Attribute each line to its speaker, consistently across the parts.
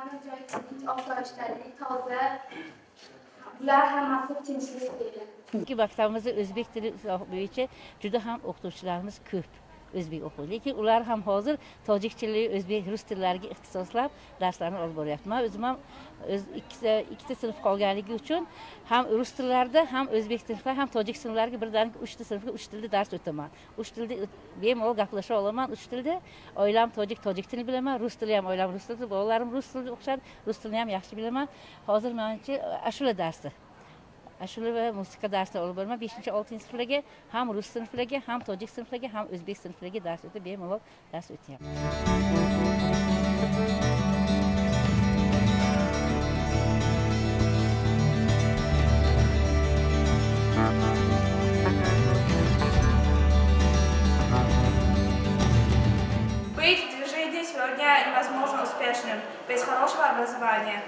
Speaker 1: Oilamni joyi tinch, osoyishtalik, toza. Bular hammasi tinchlik deydi.
Speaker 2: Chunki maktabimizda o'zbek tili bo'yicha juda ham o'qituvchilarimiz ko'p. O'zbek o'quvchi. Lekin ular ham hozir tojik tili, o'zbek, rus tillariga ixtisoslab darslarni olib boryapti. Men o'zim ham ikkita sinf qolganligi uchun ham rus tillarida, ham o'zbek tilida, ham tojik sinflariga birdaniga 3ta sinfga 3 tilda dars o'taman. 3 tilda bemalol gaplasha olaman, 3 tilda. Oilam tojik tilini bilaman, rus tili ham oilam rus tili, bolalarim rus tilida o'qishadi, rus tilini ham yaxshi bilaman. Hozir menimcha ashula darsi ashula va musiqa darsini olib boraman. 5-6 sinflarga ham rus sinflariga, ham tojik sinflariga, ham o'zbek sinflariga dars o'tib, bemalol dars o'tyapman.
Speaker 3: Быть в жизни сегодня невозможно успешным без хорошего образования.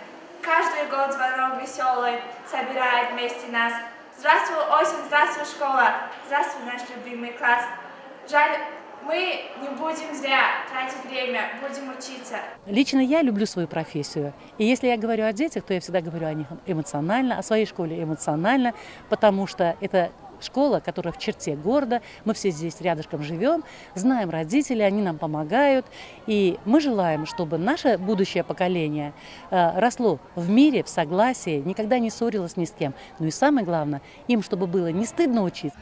Speaker 3: Каждый год звонок веселый собирает вместе нас. Здравствуй, осень, здравствуй, школа, здравствуй, наш любимый класс. Жаль, мы не будем зря тратить время, будем учиться.
Speaker 4: Лично я люблю свою профессию. И если я говорю о детях, то я всегда говорю о них эмоционально, о своей школе эмоционально, потому что это школа, которая в черте города, мы все здесь рядышком живем, знаем родителей, они нам помогают. И мы желаем, чтобы наше будущее поколение росло в мире, в согласии, никогда не ссорилось ни с кем. Ну и самое главное, им чтобы было не стыдно учиться.